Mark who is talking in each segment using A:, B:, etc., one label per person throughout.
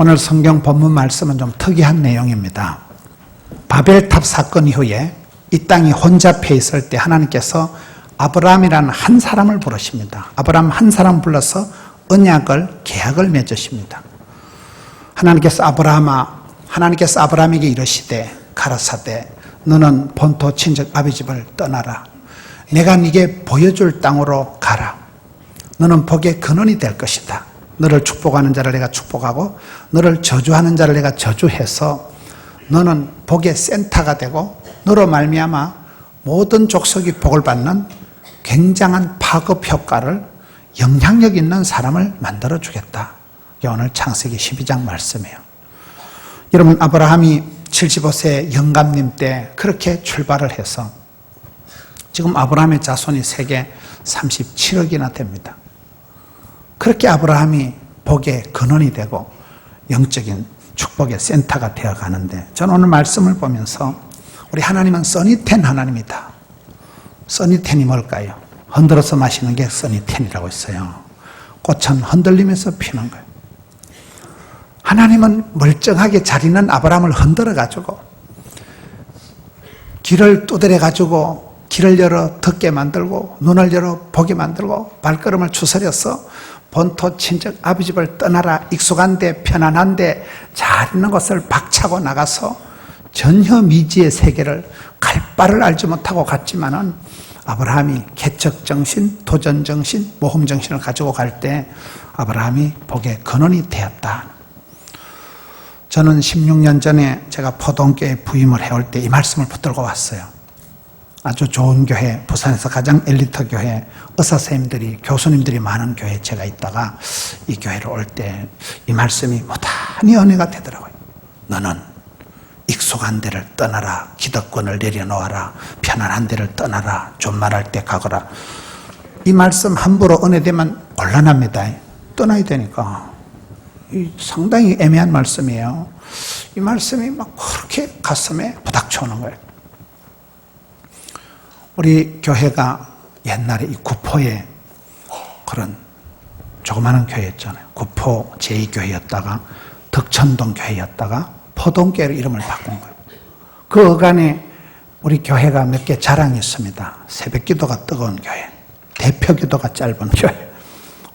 A: 오늘 성경 본문 말씀은 좀 특이한 내용입니다. 바벨탑 사건 이후에 이 땅이 혼잡해 있을 때 하나님께서 아브라함이라는 한 사람을 부르십니다. 아브라함 한 사람 불러서 언약을, 계약을 맺으십니다. 하나님께서 아브라함에게 이르시되 가라사대 너는 본토 친척 아비 집을 떠나라. 내가 네게 보여줄 땅으로 가라. 너는 복의 근원이 될 것이다. 너를 축복하는 자를 내가 축복하고 너를 저주하는 자를 내가 저주해서 너는 복의 센터가 되고 너로 말미암아 모든 족속이 복을 받는 굉장한 파급 효과를 영향력 있는 사람을 만들어 주겠다. 이게 오늘 창세기 12장 말씀이에요. 여러분, 아브라함이 75세 영감님 때 그렇게 출발을 해서 지금 아브라함의 자손이 세계 37억이나 됩니다. 그렇게 아브라함이 복의 근원이 되고 영적인 축복의 센터가 되어 가는데, 저는 오늘 말씀을 보면서 우리 하나님은 써니텐 하나님이다. 써니텐이 뭘까요? 흔들어서 마시는 게 써니텐이라고 있어요. 꽃은 흔들리면서 피는 거예요. 하나님은 멀쩡하게 잘 있는 아브라함을 흔들어 가지고 길을 두드려 가지고 길을 열어 듣게 만들고 눈을 열어 보게 만들고 발걸음을 추스려서 본토 친척 아비 집을 떠나라. 익숙한데 편안한데 잘 있는 것을 박차고 나가서 전혀 미지의 세계를 갈 바를 알지 못하고 갔지만은 아브라함이 개척정신, 도전정신, 모험정신을 가지고 갈 때 아브라함이 복의 근원이 되었다. 저는 16년 전에 제가 포동교회 부임을 해올 때 이 말씀을 붙들고 왔어요. 아주 좋은 교회, 부산에서 가장 엘리트 교회, 의사선생님들이, 교수님들이 많은 교회에 제가 있다가 이 교회로 올 때 이 말씀이 무단히 은혜가 되더라고요. 너는 익숙한 데를 떠나라. 기득권을 내려놓아라. 편안한 데를 떠나라. 존말할 때 가거라. 이 말씀 함부로 은혜되면 곤란합니다. 떠나야 되니까. 상당히 애매한 말씀이에요. 이 말씀이 막 그렇게 가슴에 부닥쳐오는 거예요. 우리 교회가 옛날에 이 구포에 그런 조그마한 교회였잖아요. 구포 제2교회였다가 덕천동 교회였다가 포동교회로 이름을 바꾼 거예요. 그 어간에 우리 교회가 몇 개 자랑이 있습니다. 새벽 기도가 뜨거운 교회, 대표 기도가 짧은 교회,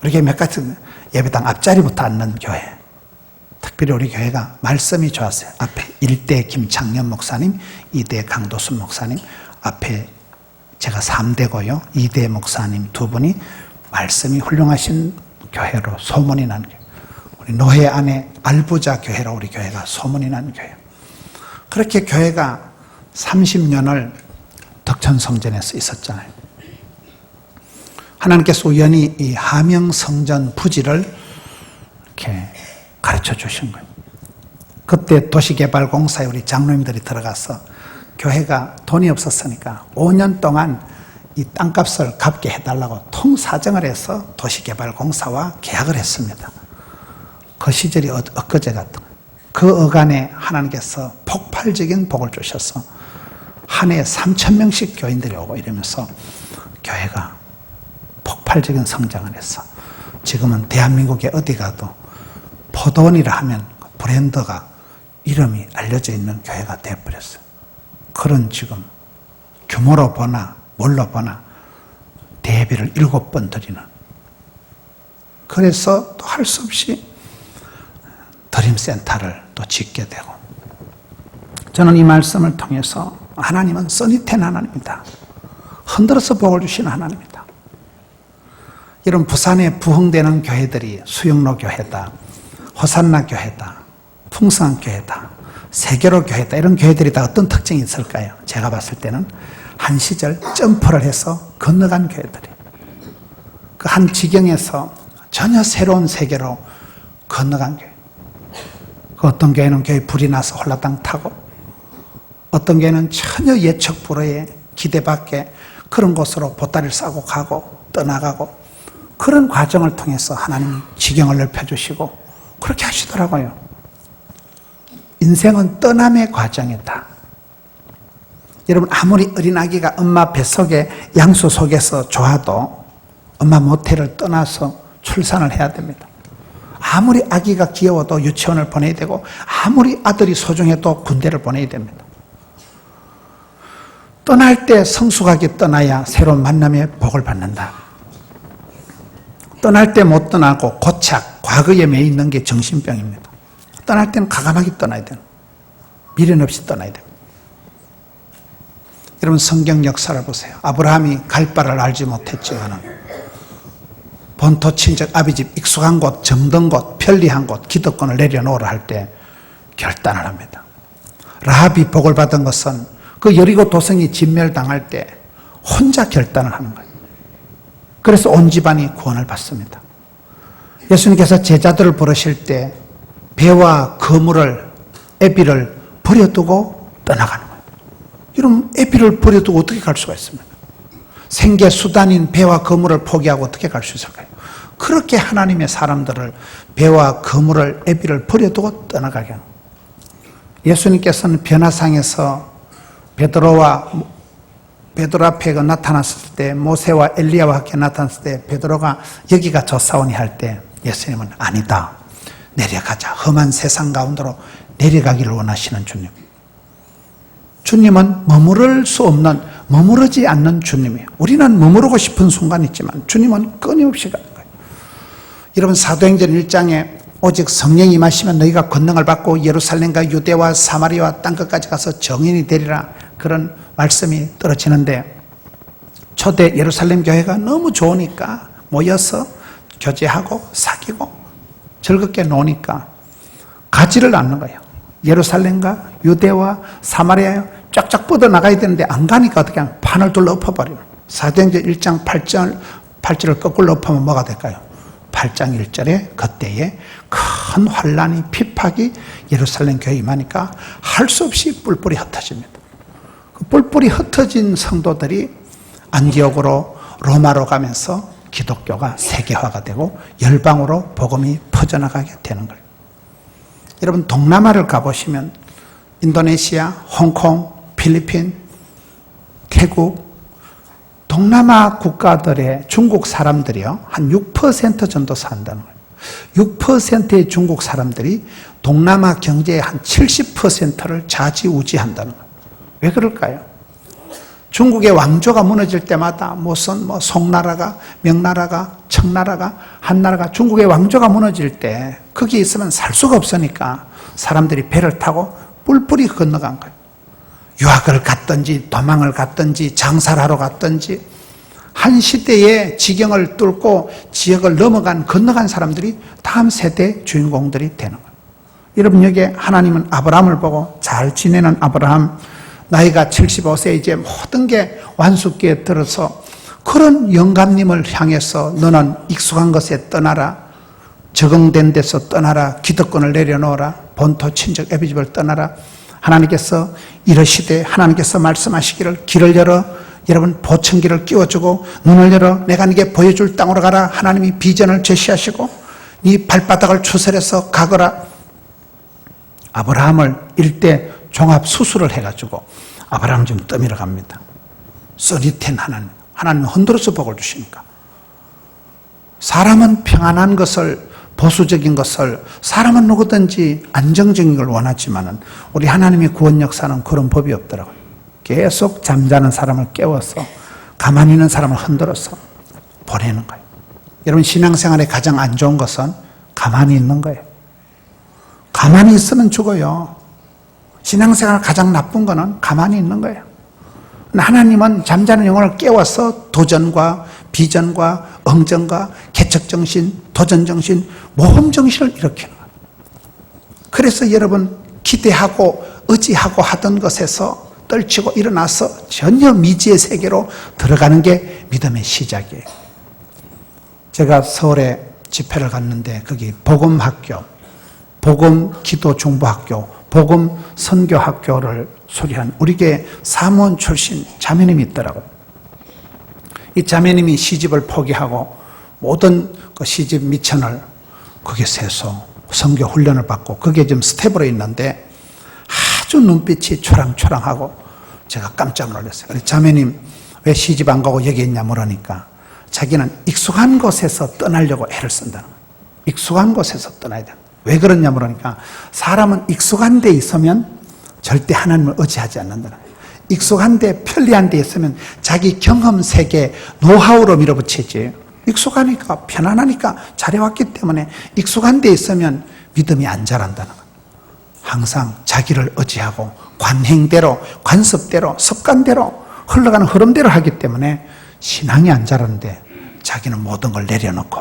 A: 우리 교회 몇 가지 예배당 앞자리부터 앉는 교회. 특별히 우리 교회가 말씀이 좋았어요. 앞에 1대 김창년 목사님, 2대 강도순 목사님, 앞에 제가 3대고요. 2대 목사님 두 분이 말씀이 훌륭하신 교회로 소문이 난 교회. 우리 노회 안에 알부자 교회로 우리 교회가 소문이 난 교회. 그렇게 교회가 30년을 덕천성전에서 있었잖아요. 하나님께서 우연히 이 하명성전 부지를 이렇게 가르쳐 주신 거예요. 그때 도시개발공사에 우리 장로님들이 들어가서 교회가 돈이 없었으니까 5년 동안 이 땅값을 갚게 해달라고 통사정을 해서 도시개발공사와 계약을 했습니다. 그 시절이 엊그제 같은 거예요. 그 어간에 하나님께서 폭발적인 복을 주셔서 한 해에 3,000명씩 교인들이 오고 이러면서 교회가 폭발적인 성장을 했어. 지금은 대한민국에 어디 가도 포도원이라 하면 브랜드가 이름이 알려져 있는 교회가 되어버렸어요. 그런 지금 규모로 보나 뭘로 보나 대회를 7번 드리는. 그래서 또 할 수 없이 드림센터를 또 짓게 되고. 저는 이 말씀을 통해서 하나님은 써니텐 하나님이다. 흔들어서 복을 주시는 하나님이다. 이런 부산에 부흥되는 교회들이 수영로 교회다, 호산나 교회다, 풍성한 교회다, 세계로 교회다, 이런 교회들이 다 어떤 특징이 있을까요? 제가 봤을 때는 한 시절 점프를 해서 건너간 교회들이에요. 그 한 지경에서 전혀 새로운 세계로 건너간 교회. 그 어떤 교회는 교회 불이 나서 홀라당 타고, 어떤 교회는 전혀 예측 불허의 기대 밖에 그런 곳으로 보따리를 싸고 가고 떠나가고, 그런 과정을 통해서 하나님이 지경을 넓혀주시고 그렇게 하시더라고요. 인생은 떠남의 과정이다. 여러분, 아무리 어린아기가 엄마 뱃속에 양수 속에서 좋아도 엄마 모태를 떠나서 출산을 해야 됩니다. 아무리 아기가 귀여워도 유치원을 보내야 되고 아무리 아들이 소중해도 군대를 보내야 됩니다. 떠날 때 성숙하게 떠나야 새로운 만남의 복을 받는다. 떠날 때 못 떠나고 고착, 과거에 매 있는 게 정신병입니다. 떠날 때는 과감하게 떠나야 돼요. 미련 없이 떠나야 됩니다. 여러분 성경 역사를 보세요. 아브라함이 갈 바를 알지 못했지만 본토 친척 아비집 익숙한 곳, 정든 곳, 편리한 곳, 기득권을 내려놓으라 할 때 결단을 합니다. 라합이 복을 받은 것은 그 여리고 도성이 진멸당할 때 혼자 결단을 하는 거예요. 그래서 온 집안이 구원을 받습니다. 예수님께서 제자들을 부르실 때 배와 그물을, 애비를 버려두고 떠나가는 거예요. 여러분 애비를 버려두고 어떻게 갈 수가 있습니까? 생계 수단인 배와 그물을 포기하고 어떻게 갈 수 있을까요? 그렇게 하나님의 사람들을 배와 그물을, 애비를 버려두고 떠나가게 하는 거예요. 예수님께서는 변화상에서 베드로 앞에 나타났을 때, 모세와 엘리야와 함께 나타났을 때 베드로가 여기가 좋사오니 할 때 예수님은 아니다, 내려가자. 험한 세상 가운데로 내려가기를 원하시는 주님. 주님은 머무르지 않는 주님이에요. 우리는 머무르고 싶은 순간이 있지만 주님은 끊임없이 가는 거예요. 여러분 사도행전 1장에 오직 성령이 임하시면 너희가 권능을 받고 예루살렘과 유대와 사마리아와 땅끝까지 가서 정인이 되리라, 그런 말씀이 떨어지는데 초대 예루살렘 교회가 너무 좋으니까 모여서 교제하고 사귀고 즐겁게 노니까 가지를 않는 거예요. 예루살렘과 유대와 사마리아에 쫙쫙 뻗어나가야 되는데 안 가니까 어떻게 하면 판을 둘러 엎어버리는. 사도행전 1장 8절을 거꾸로 엎으면 뭐가 될까요? 8장 1절에 그때에 큰 환란이 핍박이 예루살렘 교회에 임하니까 할 수 없이 뿔뿔이 흩어집니다. 그 뿔뿔이 흩어진 성도들이 안디옥으로 로마로 가면서 기독교가 세계화가 되고 열방으로 복음이 퍼져나가게 되는 거예요. 여러분 동남아를 가보시면 인도네시아, 홍콩, 필리핀, 태국, 동남아 국가들의 중국 사람들이요 한 6% 정도 산다는 거예요. 6%의 중국 사람들이 동남아 경제의 한 70%를 좌지우지한다는 거예요. 왜 그럴까요? 중국의 왕조가 무너질 때마다 무슨 송나라가, 명나라가, 청나라가, 한나라가, 중국의 왕조가 무너질 때 거기에 있으면 살 수가 없으니까 사람들이 배를 타고 뿔뿔이 건너간 거예요. 유학을 갔든지 도망을 갔든지 장사를 하러 갔든지 한 시대의 지경을 뚫고 지역을 건너간 사람들이 다음 세대의 주인공들이 되는 거예요. 여러분 여기에 하나님은 아브라함을 보고 잘 지내는 아브라함, 나이가 75세 이제 모든 게 완숙기에 들어서 그런 영감님을 향해서 너는 익숙한 것에 떠나라, 적응된 데서 떠나라, 기득권을 내려놓아라, 본토 친척 애비집을 떠나라. 하나님께서 이러시되 하나님께서 말씀하시기를 길을 열어, 여러분 보청기를 끼워주고 눈을 열어 내가 네게 보여줄 땅으로 가라. 하나님이 비전을 제시하시고 네 발바닥을 추설해서 가거라. 아브라함을 일대 종합 수술을 해가지고 아브라함 좀 떠밀어 갑니다. 쏘리텐 하나님은 흔들어서 복을 주시니까. 사람은 평안한 것을, 보수적인 것을, 사람은 누구든지 안정적인 걸 원하지만은 우리 하나님의 구원 역사는 그런 법이 없더라고요. 계속 잠자는 사람을 깨워서 가만히 있는 사람을 흔들어서 보내는 거예요. 여러분 신앙생활에 가장 안 좋은 것은 가만히 있는 거예요. 가만히 있으면 죽어요. 신앙생활 가장 나쁜 거는 가만히 있는 거예요. 하나님은 잠자는 영혼을 깨워서 도전과 비전과 응정과 개척정신, 도전정신, 모험정신을 일으키는 거예요. 그래서 여러분 기대하고 의지하고 하던 것에서 떨치고 일어나서 전혀 미지의 세계로 들어가는 게 믿음의 시작이에요. 제가 서울에 집회를 갔는데 거기 복음학교, 복음기도중보학교, 복음선교학교를 수리한 우리 교회 사무원 출신 자매님이 있더라고요. 이 자매님이 시집을 포기하고 모든 그 시집 미천을 거기서 해서 선교 훈련을 받고 거기에 지금 스텝으로 있는데 아주 눈빛이 초랑초랑하고 제가 깜짝 놀랐어요. 그래서 자매님 왜 시집 안 가고 여기 있냐 물으니까 자기는 익숙한 곳에서 떠나려고 애를 쓴다는 거예요. 익숙한 곳에서 떠나야 돼요. 왜 그러냐 물으니까 사람은 익숙한 데 있으면 절대 하나님을 의지하지 않는다는 거예요. 익숙한 데, 편리한 데 있으면 자기 경험 세계, 노하우로 밀어붙이지. 익숙하니까, 편안하니까 잘해왔기 때문에 익숙한 데 있으면 믿음이 안 자란다는 거예요. 항상 자기를 의지하고 관행대로, 관습대로, 습관대로 흘러가는 흐름대로 하기 때문에 신앙이 안 자라는데 자기는 모든 걸 내려놓고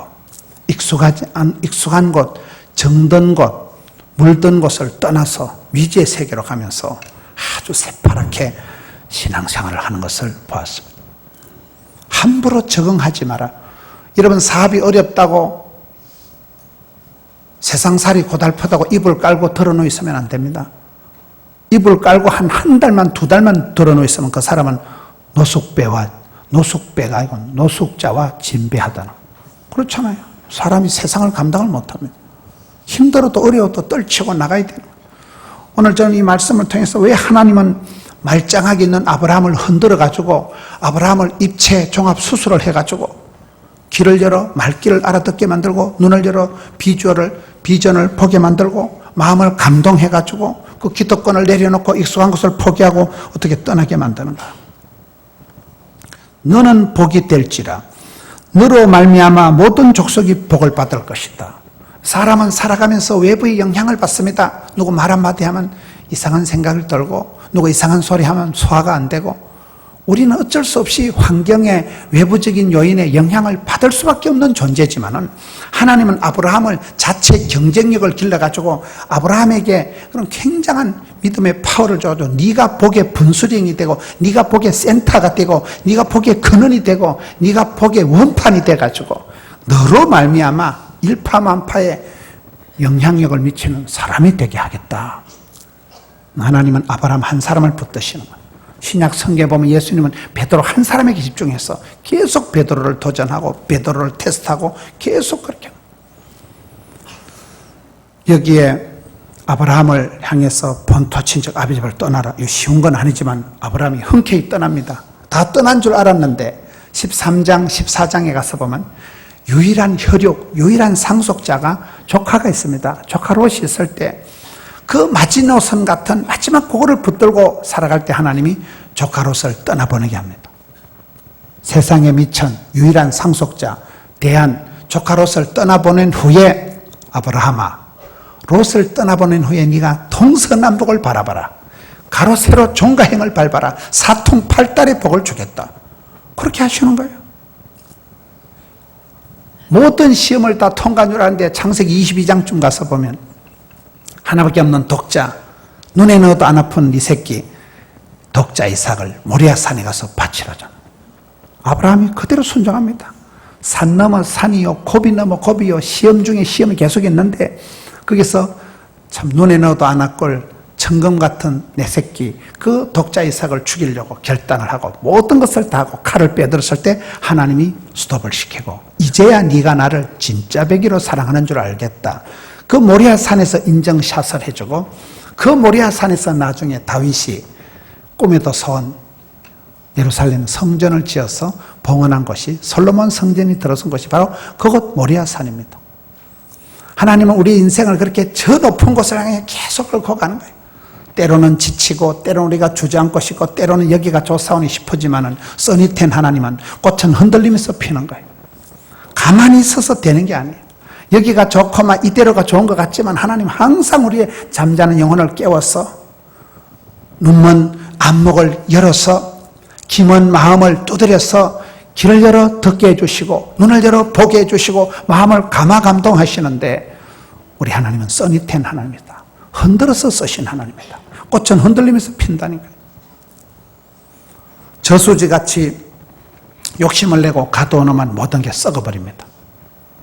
A: 익숙한 곳, 정든 곳, 물든 곳을 떠나서 위지의 세계로 가면서 아주 새파랗게 신앙생활을 하는 것을 보았습니다. 함부로 적응하지 마라. 여러분 사업이 어렵다고 세상살이 고달프다고 이불 깔고 들어누워 있으면 안 됩니다. 이불 깔고 한 달만 두 달만 들어누워 있으면 그 사람은 노숙배가 아니고 노숙자와 진배하다는. 그렇잖아요. 사람이 세상을 감당을 못합니다. 힘들어도 어려워도 떨치고 나가야 돼요. 오늘 저는 이 말씀을 통해서 왜 하나님은 말짱하게 있는 아브라함을 흔들어가지고 아브라함을 입체 종합 수술을 해가지고 귀를 열어 말귀를 알아듣게 만들고 눈을 열어 비전을 보게 만들고 마음을 감동해가지고 그 기득권을 내려놓고 익숙한 것을 포기하고 어떻게 떠나게 만드는가. 너는 복이 될지라 너로 말미암아 모든 족속이 복을 받을 것이다. 사람은 살아가면서 외부의 영향을 받습니다. 누구 말 한마디 하면 이상한 생각을 들고 누구 이상한 소리 하면 소화가 안 되고 우리는 어쩔 수 없이 환경의 외부적인 요인에 영향을 받을 수밖에 없는 존재지만은 하나님은 아브라함을 자체 경쟁력을 길러가지고 아브라함에게 그런 굉장한 믿음의 파워를 줘가지고 네가 복의 분수령이 되고 네가 복의 센터가 되고 네가 복의 근원이 되고 네가 복의 원판이 돼가지고 너로 말미암아 일파만파에 영향력을 미치는 사람이 되게 하겠다. 하나님은 아브라함 한 사람을 붙드시는 거예요. 신약 성경에 보면 예수님은 베드로 한 사람에게 집중해서 계속 베드로를 도전하고 베드로를 테스트하고 계속 그렇게 여기에 아브라함을 향해서 본토 친척 아비 집을 떠나라. 이거 쉬운 건 아니지만 아브라함이 흔쾌히 떠납니다. 다 떠난 줄 알았는데 13장 14장에 가서 보면 유일한 혈육, 유일한 상속자가 조카가 있습니다. 조카 롯이 있을 때 그 마지노선 같은 마지막 그거를 붙들고 살아갈 때 하나님이 조카 롯을 떠나보내게 합니다. 세상에 미천 유일한 상속자 대한 조카 롯을 떠나보낸 후에 아브라함아 롯을 떠나보낸 후에 네가 동서남북을 바라봐라. 가로 세로 종가행을 밟아라. 사통팔달의 복을 주겠다. 그렇게 하시는 거예요. 모든 시험을 다 통과한 줄 아는데 창세기 22장쯤 가서 보면 하나밖에 없는 독자, 눈에 넣어도 안 아픈 네 새끼 독자 이삭을 모리아산에 가서 바치라잖아. 아브라함이 그대로 순종합니다. 산 넘어 산이요 고비 넘어 고비요 시험 중에 시험이 계속 있는데 거기서 참 눈에 넣어도 안 아플 청금 같은 내 새끼 그 독자 이삭을 죽이려고 결단을 하고 모든 것을 다 하고 칼을 빼들었을 때 하나님이 스톱을 시키고 이제야 네가 나를 진짜 배기로 사랑하는 줄 알겠다. 그 모리아산에서 인정샷을 해주고 그 모리아산에서 나중에 다윗이 꿈에도 선 예루살렘 성전을 지어서 봉헌한 것이 솔로몬 성전이 들어선 것이 바로 그곳 모리아산입니다. 하나님은 우리 인생을 그렇게 저 높은 곳을 향해 계속 끌고 가는 거예요. 때로는 지치고 때로는 우리가 주저앉고 싶고 때로는 여기가 좋사오니 싶어지만은 써니텐 하나님은 꽃은 흔들리면서 피는 거예요. 가만히 있어서 되는 게 아니에요. 여기가 좋고만 이대로가 좋은 것 같지만 하나님 항상 우리의 잠자는 영혼을 깨워서 눈먼 안목을 열어서 김은 마음을 두드려서 귀를 열어 듣게 해주시고 눈을 열어 보게 해주시고 마음을 감화감동하시는데 우리 하나님은 써니텐 하나님이다. 흔들어서 쓰신 하나님이다. 꽃은 흔들리면서 핀다니까요. 저수지같이 욕심을 내고 가둬놓으면 모든 게 썩어버립니다.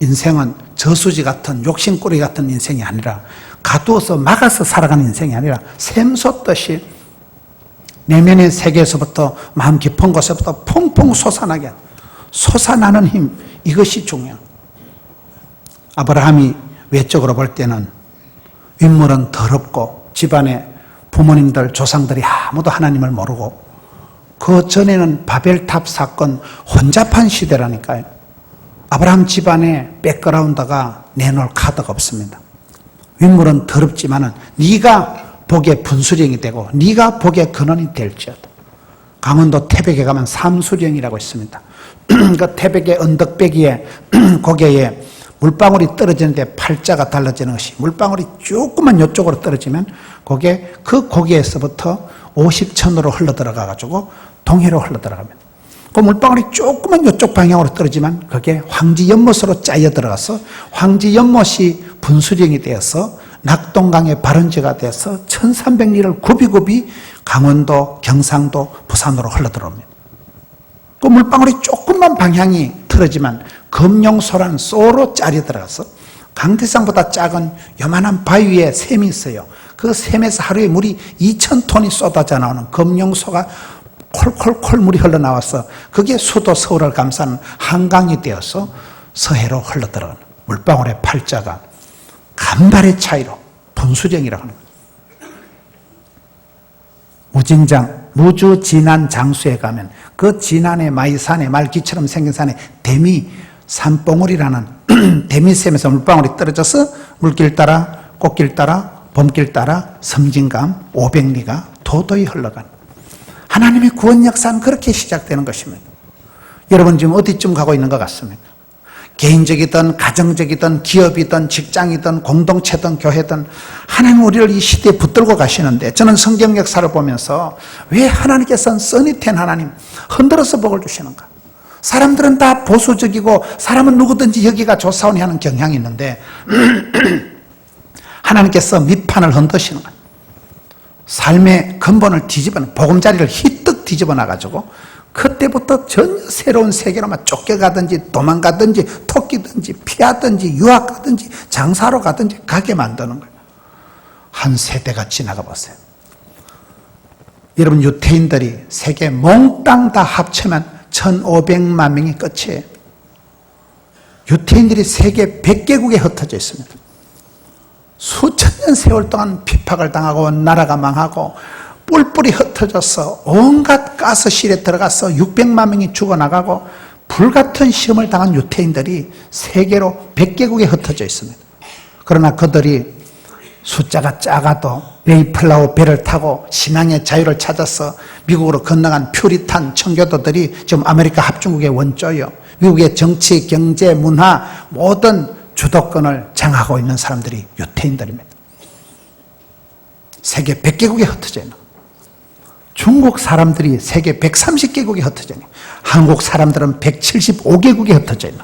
A: 인생은 저수지 같은 욕심꾸러기 같은 인생이 아니라 가두어서 막아서 살아가는 인생이 아니라 샘솟듯이 내면의 세계에서부터 마음 깊은 곳에부터 퐁퐁 솟아나게 솟아나는 힘 이것이 중요합니다. 아브라함이 외적으로 볼 때는 윗물은 더럽고 집안에 부모님들 조상들이 아무도 하나님을 모르고 그 전에는 바벨탑 사건 혼잡한 시대라니까요. 아브라함 집안에 백그라운드가 내놓을 카드가 없습니다. 윗물은 더럽지만은 네가 복의 분수령이 되고 네가 복의 근원이 될지어다. 강원도 태백에 가면 삼수령이라고 있습니다. 그 태백의 언덕배기에 고개에 물방울이 떨어지는데 팔자가 달라지는 것이, 물방울이 조금만 이쪽으로 떨어지면 그 고개에서부터 50천으로 흘러들어가 가지고 동해로 흘러들어갑니다. 그 물방울이 조금만 이쪽 방향으로 떨어지면 그게 황지연못으로 짜여 들어가서 황지연못이 분수령이 되어서 낙동강의 발원지가 돼서 1300리를 굽이굽이 강원도, 경상도, 부산으로 흘러들어옵니다. 그 물방울이 조금만 방향이 틀어지면 금룡소라는 쏘로 짜려 들어가서 강대상보다 작은 요만한 바위 위에 샘이 있어요. 그 샘에서 하루에 물이 2000톤이 쏟아져 나오는 금룡소가 콜콜콜 물이 흘러나와서 그게 수도 서울을 감싸는 한강이 되어서 서해로 흘러들어가는 물방울의 팔자가 간발의 차이로 분수령이라고 하는 거예요. 무진장, 무주 진안 장수에 가면 그 진안의 마이산에 말기처럼 생긴 산에 대미 산봉우리라는 대미샘에서 물방울이 떨어져서 물길 따라 꽃길 따라 봄길 따라 섬진강 500리가 도도히 흘러가는 하나님의 구원 역사는 그렇게 시작되는 것입니다. 여러분 지금 어디쯤 가고 있는 것 같습니까? 개인적이든 가정적이든 기업이든 직장이든 공동체든 교회든 하나님 우리를 이 시대에 붙들고 가시는데, 저는 성경 역사를 보면서 왜 하나님께서는 써니텐 하나님 흔들어서 복을 주시는가? 사람들은 다 보수적이고 사람은 누구든지 여기가 좋사오니 하는 경향이 있는데 하나님께서 밑판을 흔드시는 거예요. 삶의 근본을 보금자리를 희뜩 뒤집어 놔가지고 그때부터 전혀 새로운 세계로만 쫓겨가든지 도망가든지 토끼든지 피하든지 유학가든지 장사로 가든지 가게 만드는 거예요. 한 세대가 지나가 보세요. 여러분 유태인들이 세계 몽땅 다 합치면 1500만 명이 끝이에요. 유태인들이 세계 100개국에 흩어져 있습니다. 수천 년 세월 동안 핍박을 당하고 나라가 망하고 뿔뿔이 흩어져서 온갖 가스실에 들어가서 600만 명이 죽어나가고 불같은 시험을 당한 유태인들이 세계로 100개국에 흩어져 있습니다. 그러나 그들이 숫자가 작아도 메이플라워 배를 타고 신앙의 자유를 찾아서 미국으로 건너간 퓨리탄 청교도들이 지금 아메리카 합중국의 원조요. 미국의 정치, 경제, 문화 모든 주도권을 장하고 있는 사람들이 유태인들입니다. 세계 100개국에 흩어져 있는, 중국 사람들이 세계 130개국에 흩어져 있는, 한국 사람들은 175개국에 흩어져 있는,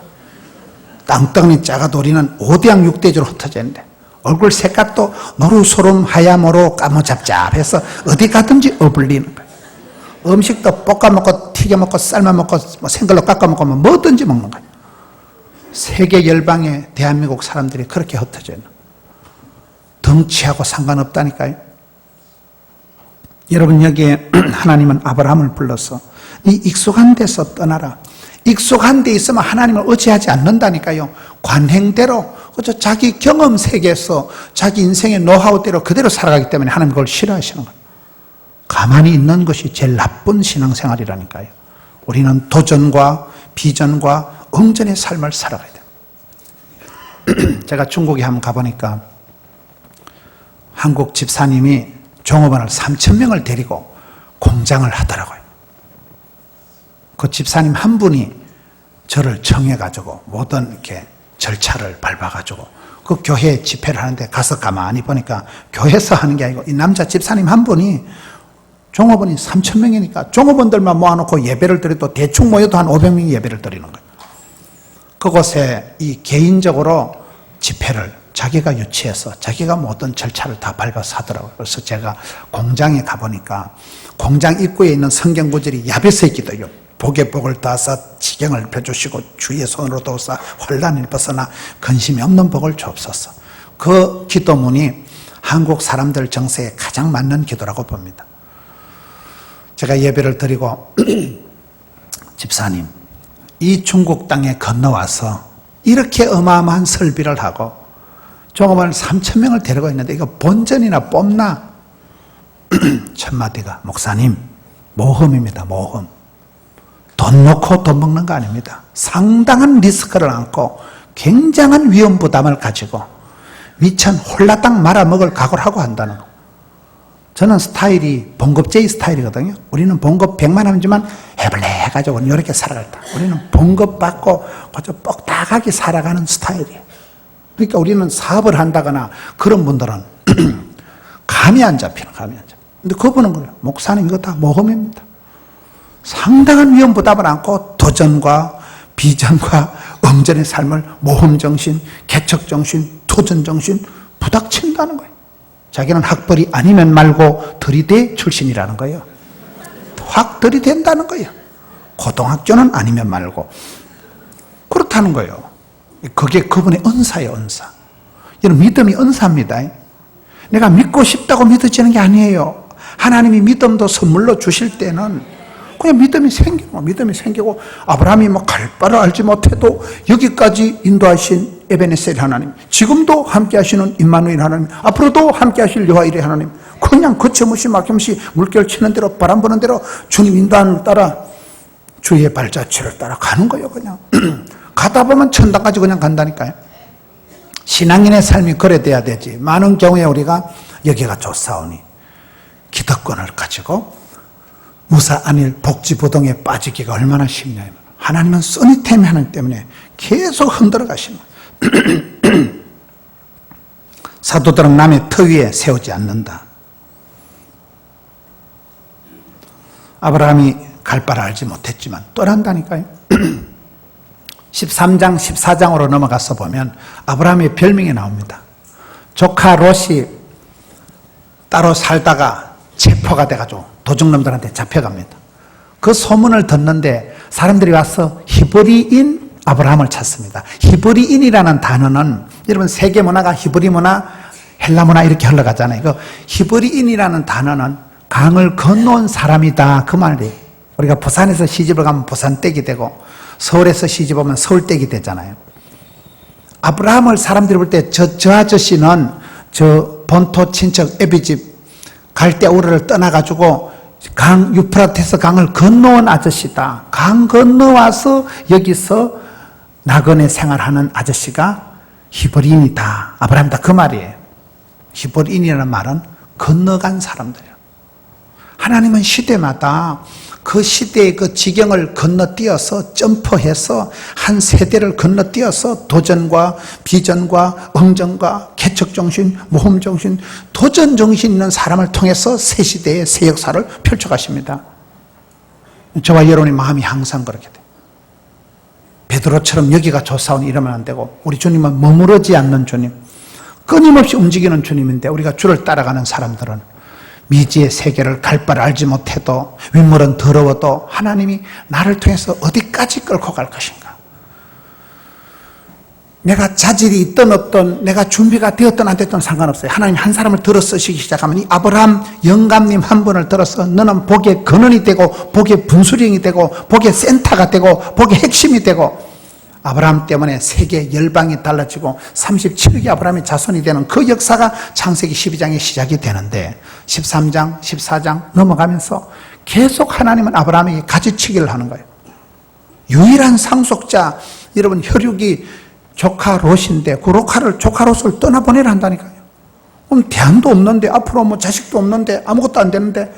A: 땅덩이 작아도 우리는 5대양 6대주로 흩어져 있는데 얼굴 색깔도 노루소름 하야모로 까무잡잡해서 어디 가든지 어울리는 거예요. 음식도 볶아먹고 튀겨먹고 삶아먹고 생걸로 깎아먹고 뭐든지 먹는 거예요. 세계 열방의 대한민국 사람들이 그렇게 흩어져 있는, 덩치하고 상관없다니까요. 여러분 여기에 하나님은 아브라함을 불러서 네 익숙한 데서 떠나라. 익숙한 데 있으면 하나님을 의지하지 않는다니까요. 관행대로 자기 경험 세계에서 자기 인생의 노하우대로 그대로 살아가기 때문에 하나님 그걸 싫어하시는 거예요. 가만히 있는 것이 제일 나쁜 신앙생활이라니까요. 우리는 도전과 비전과 응전의 삶을 살아가야 돼요. 제가 중국에 한번 가보니까 한국 집사님이 종업원을 3,000명을 데리고 공장을 하더라고요. 그 집사님 한 분이 저를 청해가지고 모든 이렇게 절차를 밟아가지고 그 교회 집회를 하는데 가서 가만히 보니까 교회에서 하는 게 아니고 이 남자 집사님 한 분이 종업원이 3,000명이니까 종업원들만 모아놓고 예배를 드려도 대충 모여도 한 500명이 예배를 드리는 거예요. 그곳에 이 개인적으로 집회를 자기가 유치해서 자기가 모든 절차를 다 밟아서 하더라고요. 그래서 제가 공장에 가보니까 공장 입구에 있는 성경 구절이 야베스에 기도요. 복에 복을 더하사 지경을 펴주시고 주의 손으로 도우사 환난을 벗어나 근심이 없는 복을 주옵소서. 그 기도문이 한국 사람들 정서에 가장 맞는 기도라고 봅니다. 제가 예배를 드리고 집사님, 이 중국 땅에 건너와서 이렇게 어마어마한 설비를 하고 종업원 3,000명을 데리고 있는데 이거 본전이나 뽐나? 첫 마디가 목사님 모험입니다. 모험. 돈 돈 놓고 돈 먹는 거 아닙니다. 상당한 리스크를 안고 굉장한 위험 부담을 가지고 위천 홀라당 말아먹을 각오를 하고 한다는 거. 저는 스타일이 봉급제의 스타일이거든요. 우리는 봉급 100만 원이지만 해볼래 해가지고 이렇게 살아갔다. 우리는 봉급 받고 아주 뻑딱하게 살아가는 스타일이에요. 그러니까 우리는 사업을 한다거나 그런 분들은 감이 안 잡히는, 감이 안 잡혀. 근데 그분은 그래요. 목사님 이거 다 모험입니다. 상당한 위험 부담을 안고 도전과 비전과 엄전의 삶을 모험정신, 개척정신, 도전정신 부닥친다는 거예요. 자기는 학벌이 아니면 말고 들이대 출신이라는 거예요. 확 들이댄다는 거예요. 고등학교는 아니면 말고. 그렇다는 거예요. 그게 그분의 은사예요, 은사. 이런 믿음이 은사입니다. 내가 믿고 싶다고 믿어지는 게 아니에요. 하나님이 믿음도 선물로 주실 때는 그냥 믿음이 생기고, 아브라함이 뭐 갈 바를 알지 못해도 여기까지 인도하신 에베네셀 하나님, 지금도 함께 하시는 임마누엘 하나님, 앞으로도 함께 하실 여호와 이레 하나님, 그냥 거침없이 막힘없이 물결 치는 대로 바람 부는 대로 주님 인도하는 따라 주의 발자취를 따라 가는 거예요. 그냥 가다 보면 천당까지 그냥 간다니까요. 신앙인의 삶이 그래 돼야 되지. 많은 경우에 우리가 여기가 좋사오니 기득권을 가지고 무사 안일 복지부동에 빠지기가 얼마나 쉽냐. 하나님은 써니템이 하나님 때문에 계속 흔들어 가시는 거예요. 사도들은 남의 터 위에 세우지 않는다. 아브라함이 갈 바를 알지 못했지만 떠난다니까요. 13장, 14장으로 넘어가서 보면 아브라함의 별명이 나옵니다. 조카 롯이 따로 살다가 체포가 돼가지고 도적놈들한테 잡혀갑니다. 그 소문을 듣는데 사람들이 와서 히브리인 아브라함을 찾습니다. 히브리인이라는 단어는 여러분 세계 문화가 히브리 문화, 헬라 문화 이렇게 흘러가잖아요. 그 히브리인이라는 단어는 강을 건너온 사람이다 그 말이에요. 우리가 부산에서 시집을 가면 부산댁이 되고 서울에서 시집 오면 서울댁이 되잖아요. 아브라함을 사람들이 볼 때 저 아저씨는 저 본토 친척 애비집 갈대우르를 떠나가지고 강 유프라테스 강을 건너온 아저씨다. 강 건너와서 여기서 나그네 생활하는 아저씨가 히브리인이다. 아브라함이다 그 말이에요. 히브리인이라는 말은 건너간 사람들이에요. 하나님은 시대마다 그 시대의 그 지경을 건너뛰어서 점프해서 한 세대를 건너뛰어서 도전과 비전과 응전과 개척정신, 모험정신, 도전정신 있는 사람을 통해서 새 시대의 새 역사를 펼쳐가십니다. 저와 여러분의 마음이 항상 그렇게 돼요. 베드로처럼 여기가 좋사오니 이러면 안 되고 우리 주님은 머무르지 않는 주님, 끊임없이 움직이는 주님인데 우리가 주를 따라가는 사람들은 미지의 세계를 갈 바를 알지 못해도 윗물은 더러워도 하나님이 나를 통해서 어디까지 끌고 갈 것인가. 내가 자질이 있든 없든 내가 준비가 되었든 안 됐든 상관없어요. 하나님 한 사람을 들어 쓰시기 시작하면 이 아브라함 영감님 한 분을 들어서 너는 복의 근원이 되고 복의 분수령이 되고 복의 센터가 되고 복의 핵심이 되고 아브라함 때문에 세계 열방이 달라지고 37억이 아브라함의 자손이 되는 그 역사가 창세기 12장의 시작이 되는데 13장, 14장 넘어가면서 계속 하나님은 아브라함에게 가지치기를 하는 거예요. 유일한 상속자, 여러분 혈육이 조카 롯인데 그 조카 롯을 떠나보내라 한다니까요. 그럼 대안도 없는데 앞으로 뭐 자식도 없는데 아무것도 안 되는데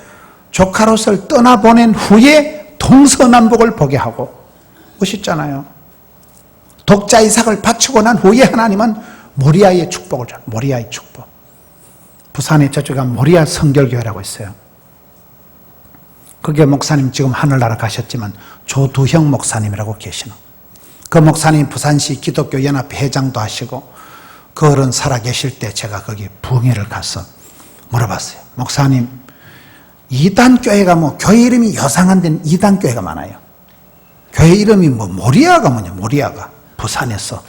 A: 조카 롯을 떠나보낸 후에 동서남북을 보게 하고 멋있잖아요. 독자 이삭을 바치고 난 후에 하나님은 모리아의 축복을 줘. 모리아의 축복. 부산에 저쪽에 모리아 성결교회라고 있어요. 그게 목사님 지금 하늘나라 가셨지만 조두형 목사님이라고 계시는. 그 목사님 부산시 기독교 연합 회장도 하시고 그 어른 살아계실 때 제가 거기 부흥회를 가서 물어봤어요. 목사님, 이단교회가 뭐 교회 이름이 요상한 데는 이단교회가 많아요. 교회 이름이 뭐 모리아가 뭐냐, 모리아가. 부산에서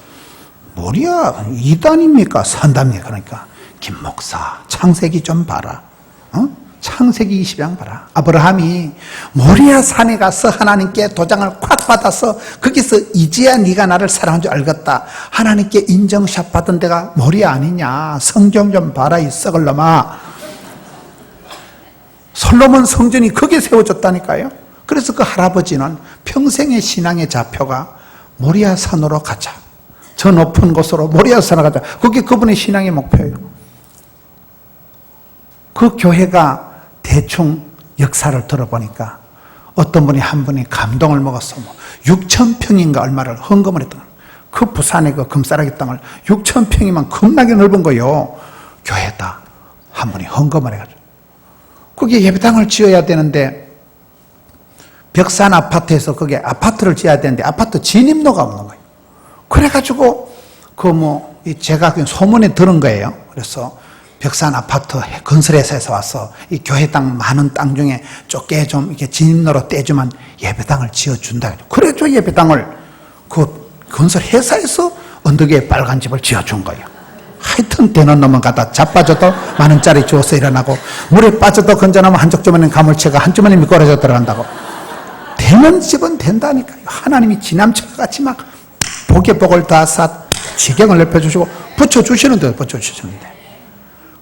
A: 모리아 이단입니까? 산답니까? 그러니까 김 목사 창세기 좀 봐라. 창세기 20장 봐라. 아브라함이 모리아 산에 가서 하나님께 도장을 콱 받아서 거기서 이제야 네가 나를 사랑한 줄 알겠다. 하나님께 인정샷 받은 데가 모리아 아니냐. 성경 좀 봐라 이 썩을 놈아. 솔로몬 성전이 거기에 세워졌다니까요. 그래서 그 할아버지는 평생의 신앙의 좌표가 모리아산으로 가자. 저 높은 곳으로 모리아산으로 가자. 그게 그분의 신앙의 목표예요. 그 교회가 대충 역사를 들어보니까 어떤 분이 한 분이 감동을 먹었어. 6,000평인가 얼마를 헌금을 했던 거예요. 그 부산의 그 금싸라기 땅을 6,000평이면 겁나게 넓은 거예요. 교회다. 한 분이 헌금을 해가지고. 거기에 예배당을 지어야 되는데 벽산 아파트에서 거기에 아파트를 지어야 되는데 아파트 진입로가 없는 거예요. 그래가지고 제가 그냥 소문에 들은 거예요. 그래서 벽산 아파트 건설회사에서 와서 이 교회 땅 많은 땅 중에 좁게 좀 이렇게 진입로로 떼주면 예배당을 지어준다. 그래서 예배당을 그 건설회사에서 언덕에 빨간 집을 지어준 거예요. 하여튼 되는 놈은 갖다 자빠져도 10,000원짜리 주워서 일어나고 물에 빠져도 건져나면 한쪽 주머니는 가물치가 한 주머니 미끄러져 들어간다고. 되는 집은 된다니까요. 하나님이 지남철같이 막 복에 복을 다사 지경을 넓혀주시고 붙여주시는데 붙여주시는데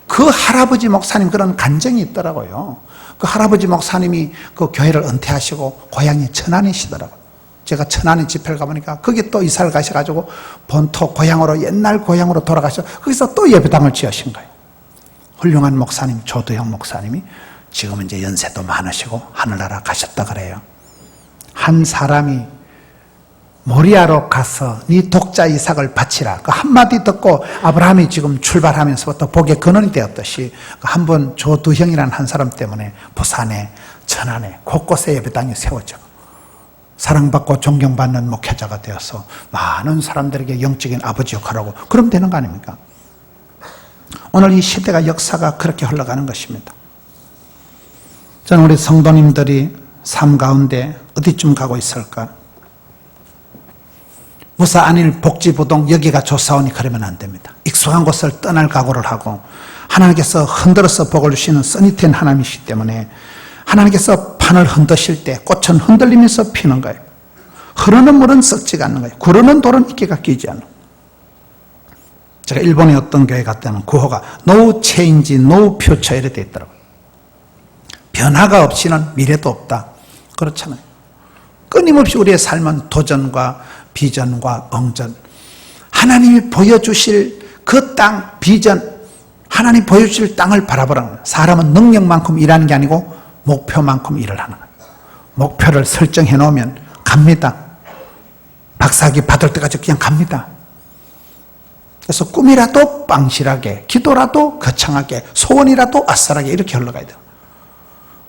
A: 그 할아버지 목사님 그런 간증이 있더라고요. 그 할아버지 목사님이 그 교회를 은퇴하시고 고향이 천안이시더라고요. 제가 천안에 집회를 가보니까 거기 또 이사를 가셔가지고 본토 고향으로 옛날 고향으로 돌아가셔 거기서 또 예배당을 지으신 거예요. 훌륭한 목사님 조두형 목사님이 지금 이제 연세도 많으시고 하늘나라 가셨다 그래요. 한 사람이 모리아로 가서 네 독자 이삭을 바치라. 그 한마디 듣고 아브라함이 지금 출발하면서부터 복의 근원이 되었듯이 한 번 조두형이라는 한 사람 때문에 부산에 천안에 곳곳에 예배당이 세워져 사랑받고 존경받는 목회자가 되어서 많은 사람들에게 영적인 아버지 역할을 하고 그러면 되는 거 아닙니까? 오늘 이 시대가 역사가 그렇게 흘러가는 것입니다. 저는 우리 성도님들이 삶 가운데 어디쯤 가고 있을까? 무사 안일 복지부동 여기가 좋사오니 그러면 안 됩니다. 익숙한 곳을 떠날 각오를 하고 하나님께서 흔들어서 복을 주시는 써니텐 하나님이시기 때문에 하나님께서 판을 흔드실 때 꽃은 흔들리면서 피는 거예요. 흐르는 물은 썩지가 않는 거예요. 구르는 돌은 이끼가 끼지 않는 거예요. 제가 일본의 어떤 교회 갔다는 구호가 No change, no future 이렇게 돼 있더라고요. 변화가 없이는 미래도 없다. 그렇잖아요. 끊임없이 우리의 삶은 도전과 비전과 응전, 하나님이 보여주실 그 땅, 비전, 하나님 보여주실 땅을 바라보라는 거예요. 사람은 능력만큼 일하는 게 아니고 목표만큼 일을 하는 거예요. 목표를 설정해 놓으면 갑니다. 박사학위 받을 때까지 그냥 갑니다. 그래서 꿈이라도 빵실하게, 기도라도 거창하게, 소원이라도 아싸라게 이렇게 흘러가야 돼요.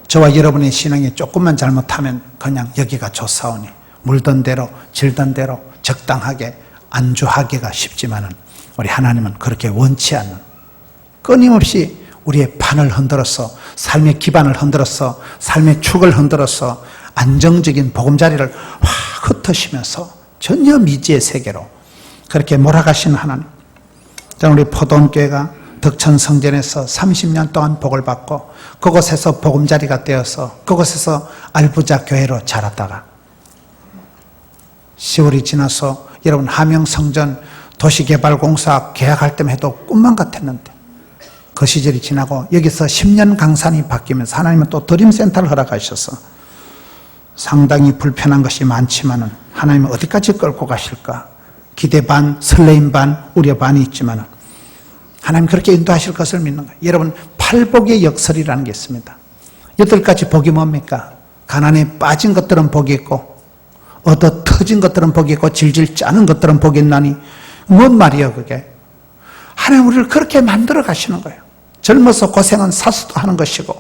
A: 저와 여러분의 신앙이 조금만 잘못하면 그냥 여기가 좋사오니 물던 대로 질던 대로 적당하게 안주하기가 쉽지만은 우리 하나님은 그렇게 원치 않는 끊임없이 우리의 판을 흔들어서 삶의 기반을 흔들어서 삶의 축을 흔들어서 안정적인 보금자리를 확 흩으시면서 전혀 미지의 세계로 그렇게 몰아가시는 하나님. 저는 우리 포도원교회가 덕천성전에서 30년 동안 복을 받고 그곳에서 보금자리가 되어서 그곳에서 알부자 교회로 자랐다가 세월이 지나서 여러분 함영성전 도시개발공사 계약할 때만 해도 꿈만 같았는데 그 시절이 지나고 여기서 10년 강산이 바뀌면서 하나님은 또 드림센터를 허락하셔서 상당히 불편한 것이 많지만은 하나님은 어디까지 끌고 가실까? 기대 반, 설레임 반, 우려 반이 있지만은 하나님 그렇게 인도하실 것을 믿는 거예요. 여러분 팔복의 역설이라는 게 있습니다. 8가지 복이 뭡니까? 가난에 빠진 것들은 복이 있고 얻어 터진 것들은 복이 있고 질질 짜는 것들은 복이 있나니 뭔 말이에요 그게? 하나님 우리를 그렇게 만들어 가시는 거예요. 젊어서 고생은 사수도 하는 것이고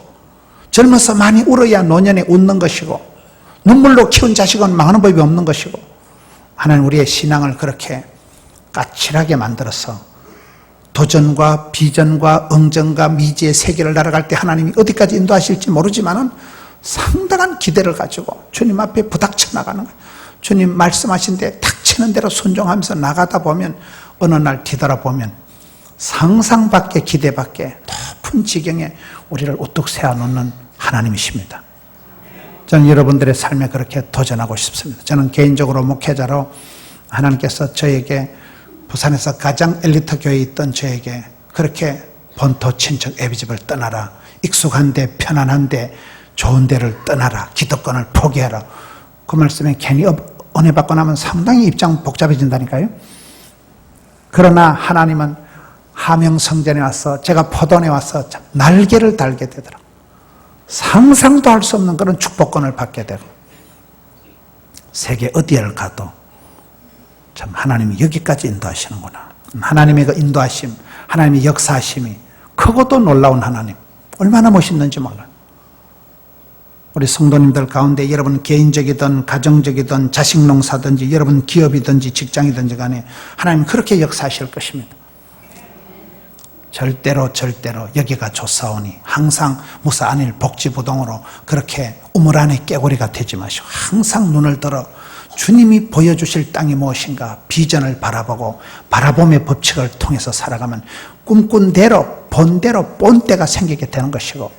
A: 젊어서 많이 울어야 노년에 웃는 것이고 눈물로 키운 자식은 망하는 법이 없는 것이고 하나님 우리의 신앙을 그렇게 까칠하게 만들어서 도전과 비전과 응전과 미지의 세계를 날아갈 때 하나님이 어디까지 인도하실지 모르지만은 상당한 기대를 가지고 주님 앞에 부닥쳐 나가는 거예요. 주님 말씀하신 데 닥치는 대로 순종하면서 나가다 보면 어느 날 뒤돌아보면 상상밖에 기대밖에 높은 지경에 우리를 우뚝 세워놓는 하나님이십니다. 저는 여러분들의 삶에 그렇게 도전하고 싶습니다. 저는 개인적으로 목회자로 하나님께서 저에게 부산에서 가장 엘리트 교회에 있던 저에게 그렇게 본토 친척 애비집을 떠나라, 익숙한데 편안한데 좋은 데를 떠나라, 기득권을 포기하라, 그 말씀에 괜히 은혜 받고 나면 상당히 입장 복잡해진다니까요. 그러나 하나님은 하명성전에 와서 제가 포도원에 와서 날개를 달게 되더라고요. 상상도 할 수 없는 그런 축복권을 받게 되고 세계 어디를 가도 참 하나님이 여기까지 인도하시는구나. 하나님의 그 인도하심, 하나님의 역사하심이 크고도 놀라운 하나님, 얼마나 멋있는지 몰라요. 우리 성도님들 가운데 여러분 개인적이든 가정적이든 자식 농사든지 여러분 기업이든지 직장이든지 간에 하나님 그렇게 역사하실 것입니다. 절대로 여기가 좋사오니 항상 무사 안일 복지부동으로 그렇게 우물 안에 깨구리가 되지 마시고 항상 눈을 들어 주님이 보여주실 땅이 무엇인가 비전을 바라보고 바라봄의 법칙을 통해서 살아가면 꿈꾼 대로 본대로 본때가 생기게 되는 것이고,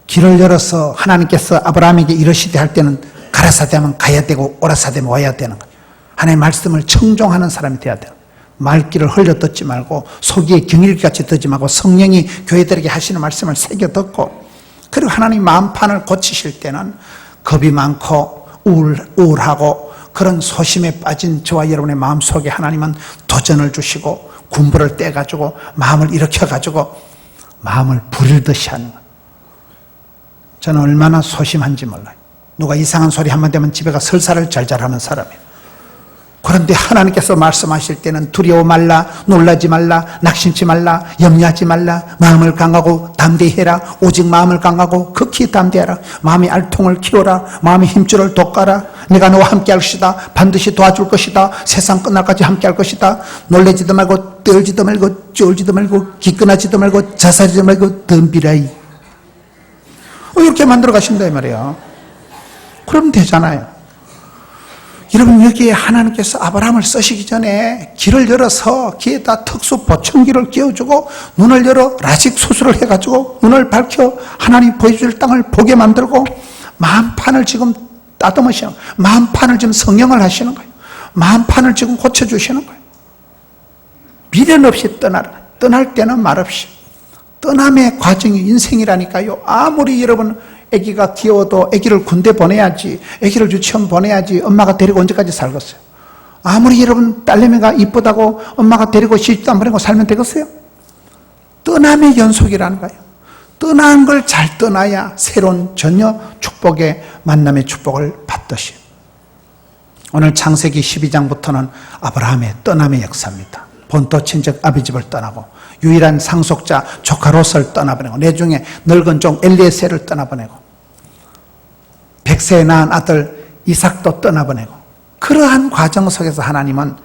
A: 길을 열어서 하나님께서 아브라함에게 이르시되 할 때는 가라사대하면 가야 되고 오라사대하면 와야 되는 거예요. 하나님의 말씀을 청종하는 사람이 되어야 돼요. 말귀를 흘려 듣지 말고 속이에 경일기같이 듣지 말고 성령이 교회들에게 하시는 말씀을 새겨 듣고, 그리고 하나님 마음판을 고치실 때는 겁이 많고 우울하고 그런 소심에 빠진 저와 여러분의 마음속에 하나님은 도전을 주시고 군부를 떼가지고 마음을 일으켜가지고 마음을 부릴듯이 하는 거예요. 저는 얼마나 소심한지 몰라요. 누가 이상한 소리 한번 되면 집에 가 설사를 잘잘하는 사람이에요. 그런데 하나님께서 말씀하실 때는 두려워 말라, 놀라지 말라, 낙심치 말라, 염려하지 말라, 마음을 강하고 담대히 해라. 오직 마음을 강하고 극히 담대하라. 마음의 알통을 키워라. 마음의 힘줄을 돋가라. 네가 너와 함께 할 것이다. 반드시 도와줄 것이다. 세상 끝날까지 함께 할 것이다. 놀라지도 말고 떨지도 말고 쫄지도 말고 기끈하지도 말고 자살하지도 말고 덤비라이. 이렇게 만들어 가신다 이 말이에요. 그럼 되잖아요. 여러분, 여기에 하나님께서 아브라함을 쓰시기 전에 길을 열어서 귀에다 특수 보청기를 끼워주고 눈을 열어 라식 수술을 해가지고 눈을 밝혀 하나님 보여줄 땅을 보게 만들고 마음판을 지금 따듬으시는 거예요. 마음판을 지금 성령을 하시는 거예요. 마음판을 지금 고쳐주시는 거예요. 미련 없이 떠나라. 떠날 때는 말없이. 떠남의 과정이 인생이라니까요. 아무리 여러분 아기가 귀여워도 아기를 군대 보내야지, 아기를 유치원 보내야지 엄마가 데리고 언제까지 살겠어요? 아무리 여러분 딸내미가 이쁘다고 엄마가 데리고 시집도 안 보내고 살면 되겠어요? 떠남의 연속이라는 거예요. 떠난 걸 잘 떠나야 새로운 전혀 축복의 만남의 축복을 받듯이. 오늘 창세기 12장부터는 아브라함의 떠남의 역사입니다. 본토 친척 아비집을 떠나고 유일한 상속자 조카 롯을 떠나보내고 내중에 늙은 종 엘리에셀을 떠나보내고 100세에 낳은 아들 이삭도 떠나보내고, 그러한 과정 속에서 하나님은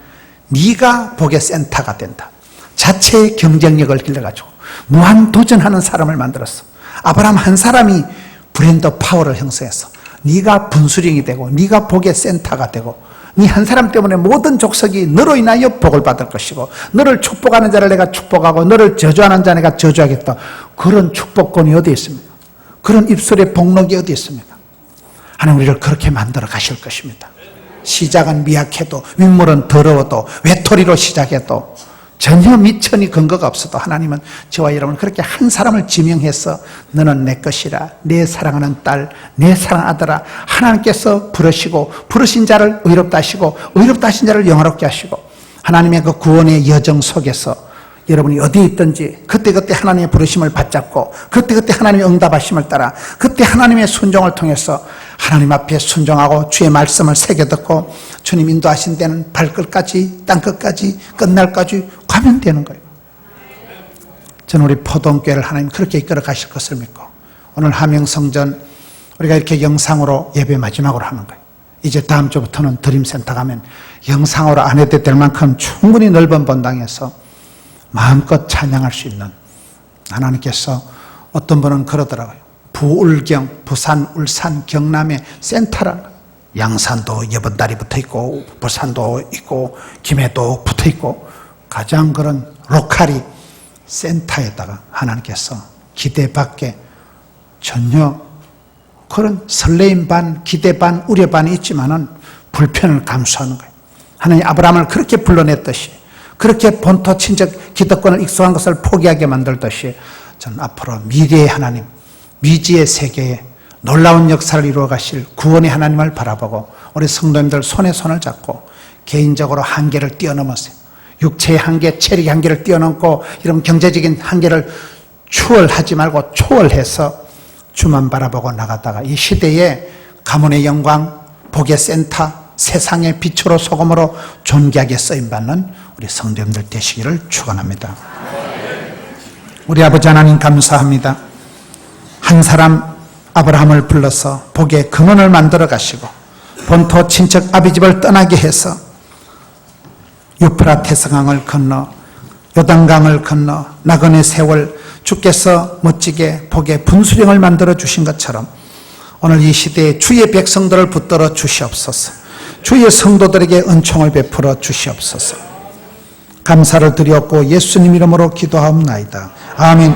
A: 네가 복의 센터가 된다. 자체의 경쟁력을 길러가지고 무한 도전하는 사람을 만들었어. 아브라함 한 사람이 브랜드 파워를 형성해서 네가 분수령이 되고 네가 복의 센터가 되고 네 한 사람 때문에 모든 족속이 너로 인하여 복을 받을 것이고 너를 축복하는 자를 내가 축복하고 너를 저주하는 자 내가 저주하겠다. 그런 축복권이 어디 있습니까? 그런 입술의 복록이 어디 있습니까? 하나님 우리를 그렇게 만들어 가실 것입니다. 시작은 미약해도 윗물은 더러워도 외톨이로 시작해도 전혀 미천이 근거가 없어도 하나님은 저와 여러분 그렇게 한 사람을 지명해서 너는 내 것이라, 내 사랑하는 딸, 내 사랑하는 아들아, 하나님께서 부르시고 부르신 자를 의롭다 하시고 의롭다 하신 자를 영화롭게 하시고 하나님의 그 구원의 여정 속에서 여러분이 어디 있든지 그때그때 하나님의 부르심을 받잡고 그때그때 하나님의 응답하심을 따라 그때 하나님의 순종을 통해서 하나님 앞에 순종하고 주의 말씀을 새겨듣고 주님 인도하신 데는 발끝까지 땅끝까지 끝날까지 가면 되는 거예요. 저는 우리 포동교회를 하나님 그렇게 이끌어 가실 것을 믿고 오늘 하명성전 우리가 이렇게 영상으로 예배 마지막으로 하는 거예요. 이제 다음 주부터는 드림센터 가면 영상으로 안 해도 될 만큼 충분히 넓은 본당에서 마음껏 찬양할 수 있는, 하나님께서 어떤 분은 그러더라고요. 부울경, 부산, 울산, 경남의 센터라는 거예요. 양산도 여번다리 붙어있고 부산도 있고 김해도 붙어있고 가장 그런 로컬이 센터에다가 하나님께서 기대 밖에 전혀 그런 설레임 반 기대 반 우려 반이 있지만은 불편을 감수하는 거예요. 하나님 아브라함을 그렇게 불러냈듯이 그렇게 본토 친척 기득권을 익숙한 것을 포기하게 만들듯이 저는 앞으로 미래의 하나님, 미지의 세계에 놀라운 역사를 이루어 가실 구원의 하나님을 바라보고 우리 성도님들 손에 손을 잡고 개인적으로 한계를 뛰어넘었어요. 육체의 한계, 체력의 한계를 뛰어넘고 이런 경제적인 한계를 추월하지 말고 초월해서 주만 바라보고 나가다가 이 시대에 가문의 영광, 복의 센터, 세상의 빛으로 소금으로 존귀하게 쓰임받는 우리 성도님들 되시기를 축원합니다. 우리 아버지 하나님 감사합니다. 한 사람 아브라함을 불러서 복의 근원을 만들어 가시고 본토 친척 아비집을 떠나게 해서 유프라테스강을 건너 요단강을 건너 나그네 세월 주께서 멋지게 복의 분수령을 만들어 주신 것처럼 오늘 이 시대에 주의 백성들을 붙들어 주시옵소서. 주의 성도들에게 은총을 베풀어 주시옵소서. 감사를 드렸고 예수님 이름으로 기도하옵나이다. 아멘.